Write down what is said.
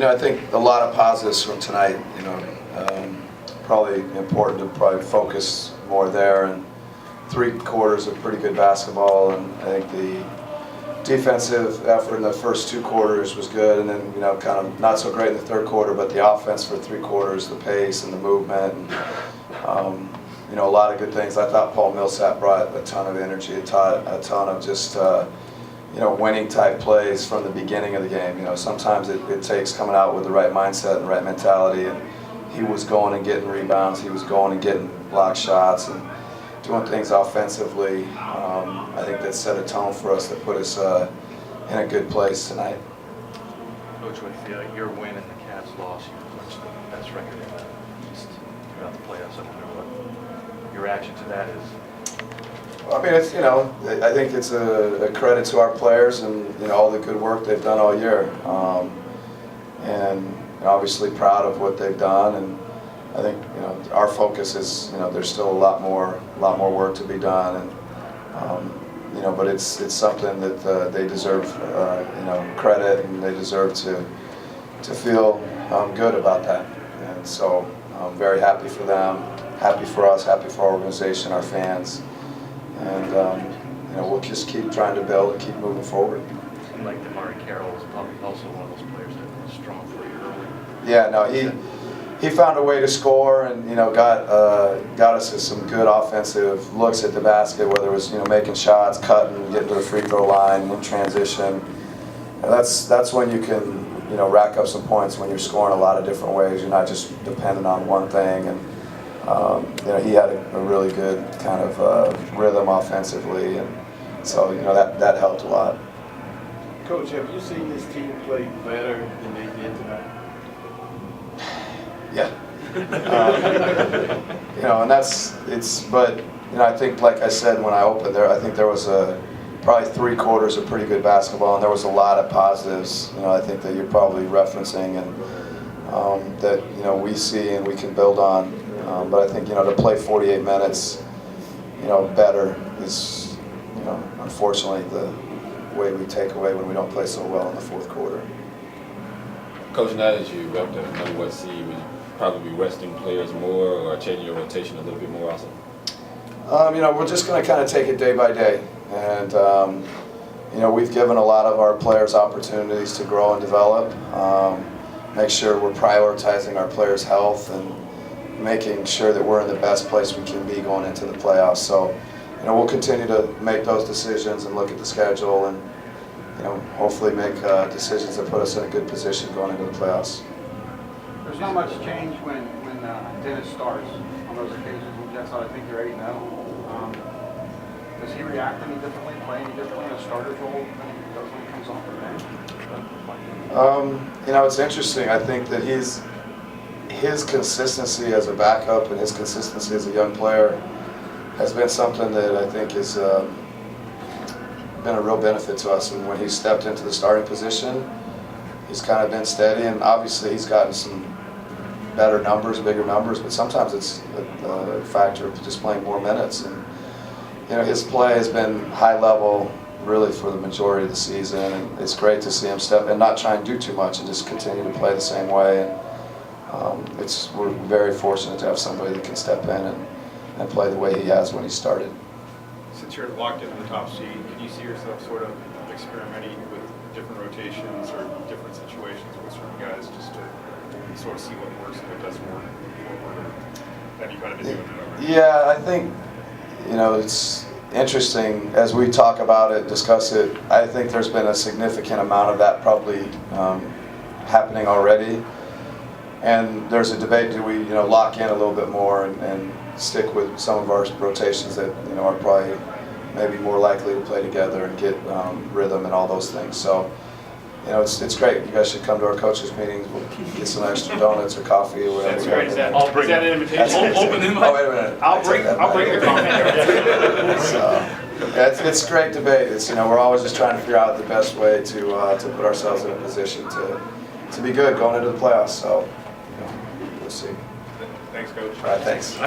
I think a lot of positives from tonight. Probably important to focus more there. And 3 quarters of pretty good basketball, and I think the defensive effort in the first 2 quarters was good, and then kind of not so great in the 3rd quarter. But the offense for 3 quarters, the pace and the movement, and a lot of good things. I thought Paul Millsap brought a ton of energy, a ton of just winning type plays from the beginning of the game. Sometimes it takes coming out with the right mindset and the right mentality, and he was going and getting rebounds, he was going and getting block shots and doing things offensively. I think that set a tone for us that put us in a good place tonight. Coach, with your win and the Cavs loss, you clinched the best record in the East throughout the playoffs. I wonder what your reaction to that is. Well, I mean, it's I think it's a credit to our players and all the good work they've done all year, and obviously proud of what they've done. And I think our focus is there's still a lot more work to be done, and but it's something that they deserve credit, and they deserve to feel good about that. And so I'm very happy for them, happy for us, happy for our organization, our fans. And we'll just keep trying to build and keep moving forward. And like DeMar Carroll was probably also one of those players that was strong for you early. Yeah, no, he found a way to score, and got us some good offensive looks at the basket, whether it was making shots, cutting, getting to the free throw line, in transition. And that's when you can rack up some points, when you're scoring a lot of different ways. You're not just dependent on one thing. And he had a really good kind of rhythm offensively, and so that helped a lot. Coach, have you seen this team play better than they did tonight? Yeah. And but I think, like I said when I opened there, I think there was probably 3 quarters of pretty good basketball, and there was a lot of positives. I think that you're probably referencing, and that we see and we can build on. But I think to play 48 minutes, better is unfortunately the way we take away when we don't play so well in the 4th quarter. Coach, now that you wrapped up the #1 seed, would you probably be resting players more or changing your rotation a little bit more also? We're just going to kind of take it day by day, and we've given a lot of our players opportunities to grow and develop. Make sure we're prioritizing our players' health and making sure that we're in the best place we can be going into the playoffs. So, we'll continue to make those decisions and look at the schedule, and hopefully make decisions that put us in a good position going into the playoffs. There's not much change when Dennis starts on those occasions when Jets out. I think you're 8-0. Does he react any differently, play any differently in a starter's role than he does when he comes off the bench? It's interesting. I think that his consistency as a backup and his consistency as a young player has been something that I think has been a real benefit to us. And when he stepped into the starting position, he's kind of been steady, and obviously he's gotten some better numbers, bigger numbers, but sometimes it's a factor of just playing more minutes. And his play has been high level really for the majority of the season, and it's great to see him step and not try and do too much and just continue to play the same way. And we're very fortunate to have somebody that can step in and play the way he has when he started. Since you're locked into the top seed, can you see yourself sort of experimenting with different rotations or different situations with certain guys just to sort of see what works and what doesn't work forward? Have you kind of been doing that already? Yeah, I think it's interesting as we talk about it, discuss it. I think there's been a significant amount of that probably happening already, and there's a debate: do we lock in a little bit more and stick with some of our rotations that are probably maybe more likely to play together and get rhythm and all those things. So it's great. You guys should come to our coaches meetings. We'll get some extra donuts or coffee or whatever. That's great. Is that an invitation? Open them. Oh, wait a minute. I'll bring the coffee. So, it's great debate. We're always just trying to figure out the best way to put ourselves in a position to be good going into the playoffs. So we'll see. Thanks, Coach. All right, thanks.